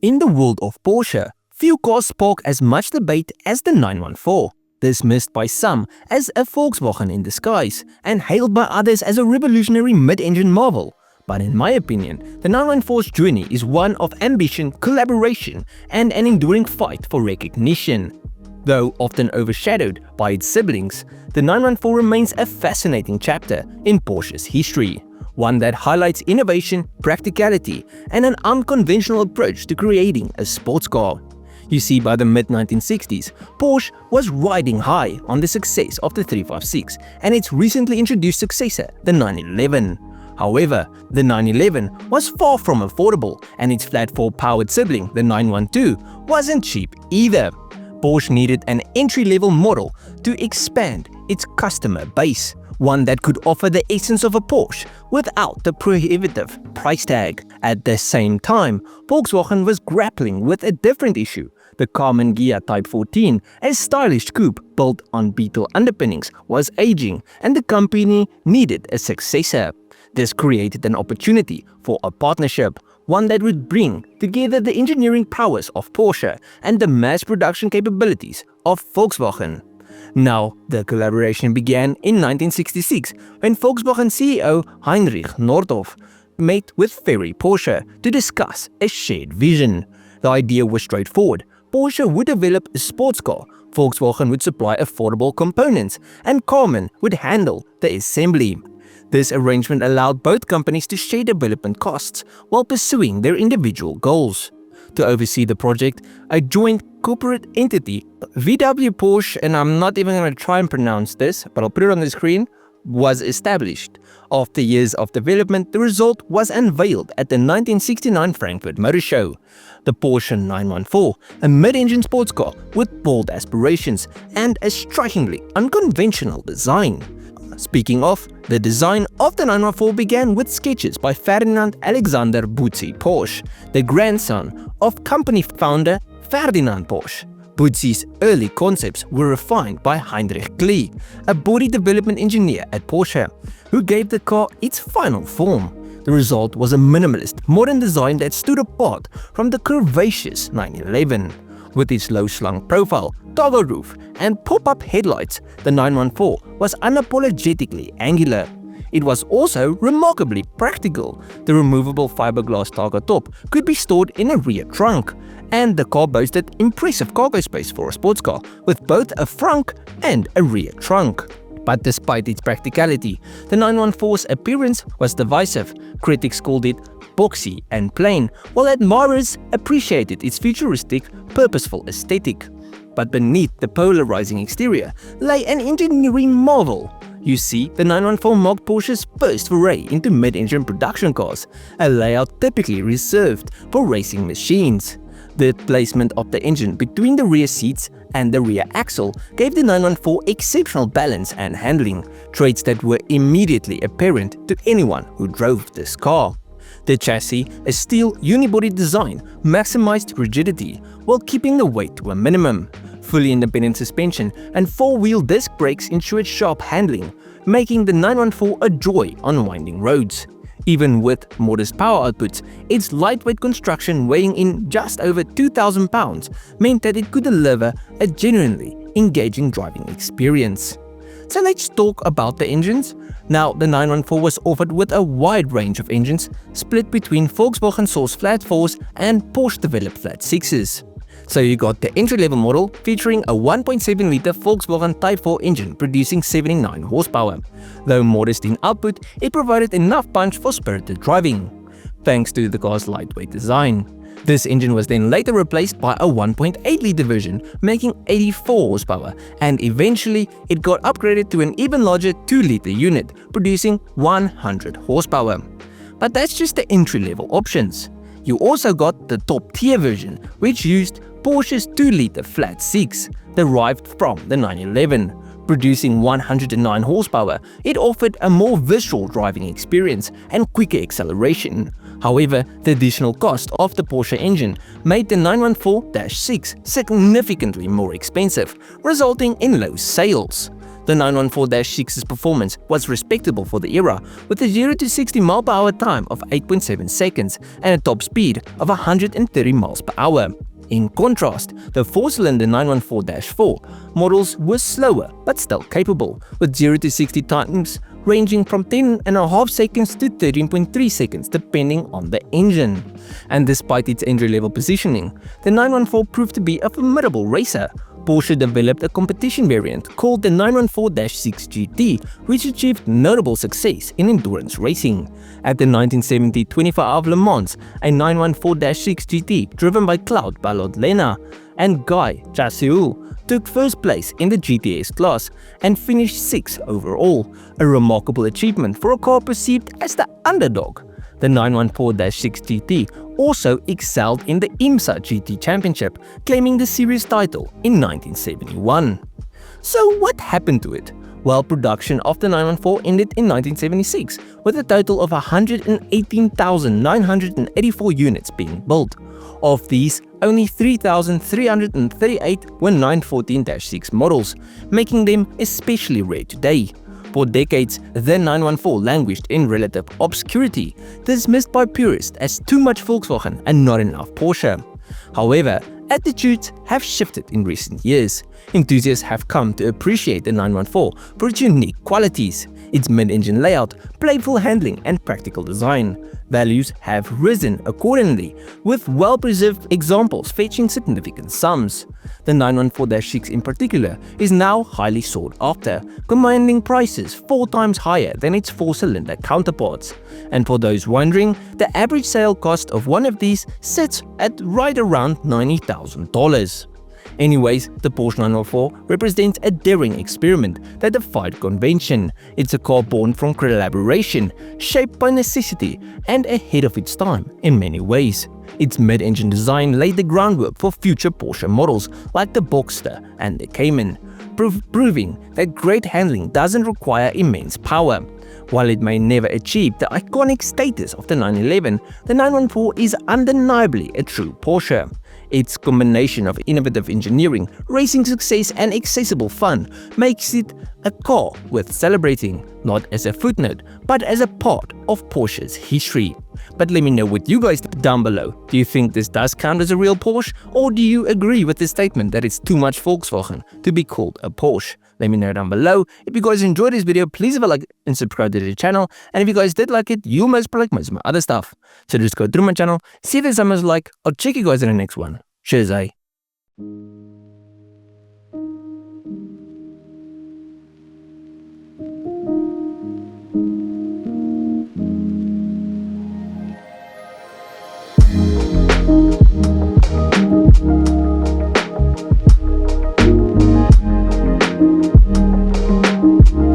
In the world of Porsche, few cars spark as much debate as the 914, dismissed by some as a Volkswagen in disguise and hailed by others as a revolutionary mid-engine marvel. But in my opinion, the 914's journey is one of ambition, collaboration, and an enduring fight for recognition. Though often overshadowed by its siblings, the 914 remains a fascinating chapter in Porsche's history, one that highlights innovation, practicality, and an unconventional approach to creating a sports car. You see, by the mid-1960s, Porsche was riding high on the success of the 356 and its recently introduced successor, the 911. However, the 911 was far from affordable, and its flat-four-powered sibling, the 912, wasn't cheap either. Porsche needed an entry-level model to expand its customer base, one that could offer the essence of a Porsche without the prohibitive price tag. At the same time, Volkswagen was grappling with a different issue. The Carmen Ghia Type 14, a stylish coupe built on Beetle underpinnings, was aging, and the company needed a successor. This created an opportunity for a partnership, one that would bring together the engineering prowess of Porsche and the mass production capabilities of Volkswagen. Now, the collaboration began in 1966 when Volkswagen CEO Heinrich Nordhoff met with Ferry Porsche to discuss a shared vision. The idea was straightforward. Porsche would develop a sports car, Volkswagen would supply affordable components, and Carmen would handle the assembly. This arrangement allowed both companies to share development costs while pursuing their individual goals. To oversee the project, a joint corporate entity, VW Porsche, and I'm not even going to try and pronounce this, but I'll put it on the screen, was established. After years of development, the result was unveiled at the 1969 Frankfurt Motor Show. The Porsche 914, a mid-engine sports car with bold aspirations and a strikingly unconventional design. Speaking of, the design of the 914 began with sketches by Ferdinand Alexander Butzi Porsche, the grandson of company founder Ferdinand Porsche. Butzi's early concepts were refined by Heinrich Klee, a body development engineer at Porsche, who gave the car its final form. The result was a minimalist, modern design that stood apart from the curvaceous 911. With its low-slung profile, toggle roof, and pop-up headlights, the 914 was unapologetically angular. It was also remarkably practical. The removable fiberglass targa top could be stored in a rear trunk, and the car boasted impressive cargo space for a sports car, with both a front and a rear trunk. But despite its practicality, the 914's appearance was divisive. Critics called it boxy and plain, while admirers appreciated its futuristic, purposeful aesthetic. But beneath the polarizing exterior lay an engineering marvel. You see, the 914 marked Porsche's first foray into mid-engine production cars, a layout typically reserved for racing machines. The placement of the engine between the rear seats and the rear axle gave the 914 exceptional balance and handling, traits that were immediately apparent to anyone who drove this car. The chassis, a steel unibody design, maximized rigidity while keeping the weight to a minimum. Fully independent suspension and four-wheel disc brakes ensured sharp handling, making the 914 a joy on winding roads. Even with modest power outputs, its lightweight construction weighing in just over 2,000 pounds meant that it could deliver a genuinely engaging driving experience. So let's talk about the engines. Now, the 914 was offered with a wide range of engines, split between Volkswagen-sourced flat 4s and Porsche-developed flat 6s. So you got the entry-level model featuring a 1.7-litre Volkswagen Type 4 engine producing 79 horsepower. Though modest in output, it provided enough punch for spirited driving, thanks to the car's lightweight design. This engine was then later replaced by a 1.8-litre version, making 84 horsepower, and eventually it got upgraded to an even larger 2-litre unit, producing 100 horsepower. But that's just the entry-level options. You also got the top-tier version, which used Porsche's 2-litre flat 6, derived from the 911. Producing 109 horsepower, it offered a more visceral driving experience and quicker acceleration. However, the additional cost of the Porsche engine made the 914-6 significantly more expensive, resulting in low sales. The 914-6's performance was respectable for the era, with a 0 to 60 mph time of 8.7 seconds and a top speed of 130 mph. In contrast, the 4-cylinder 914-4 models were slower but still capable, with 0 to 60 times ranging from 10.5 seconds to 13.3 seconds depending on the engine. And despite its entry-level positioning, the 914 proved to be a formidable racer. Porsche developed a competition variant called the 914-6 GT, which achieved notable success in endurance racing. At the 1970 24 Hours of Le Mans, a 914-6 GT driven by Claude Ballot-Lena and Guy Chasseul took first place in the GTS class and finished 6th overall, a remarkable achievement for a car perceived as the underdog. The 914-6 GT also excelled in the IMSA GT Championship, claiming the series title in 1971. So what happened to it? Well, production of the 914 ended in 1976, with a total of 118,984 units being built. Of these, only 3,338 were 914-6 models, making them especially rare today. For decades, the 914 languished in relative obscurity, dismissed by purists as too much Volkswagen and not enough Porsche. However, attitudes have shifted in recent years. Enthusiasts have come to appreciate the 914 for its unique qualities, its mid-engine layout, playful handling, and practical design. Values have risen accordingly, with well-preserved examples fetching significant sums. The 914-6 in particular is now highly sought after, commanding prices 4 times higher than its 4-cylinder counterparts. And for those wondering, the average sale cost of one of these sits at right around $90,000. Anyways, the Porsche 914 represents a daring experiment that defied convention. It's a car born from collaboration, shaped by necessity, and ahead of its time in many ways. Its mid-engine design laid the groundwork for future Porsche models like the Boxster and the Cayman, proving that great handling doesn't require immense power. While it may never achieve the iconic status of the 911, the 914 is undeniably a true Porsche. Its combination of innovative engineering, racing success, and accessible fun makes it a car worth celebrating, not as a footnote, but as a part of Porsche's history. But let me know what you guys think down below. Do you think this does count as a real Porsche, or do you agree with the statement that it's too much Volkswagen to be called a Porsche? Let me know down below. If you guys enjoyed this video, please leave a like and subscribe to the channel. And if you guys did like it, you'll most probably like most of my other stuff. So just go through my channel, see if there's something like. I'll check you guys in the next one. Cheers, eh?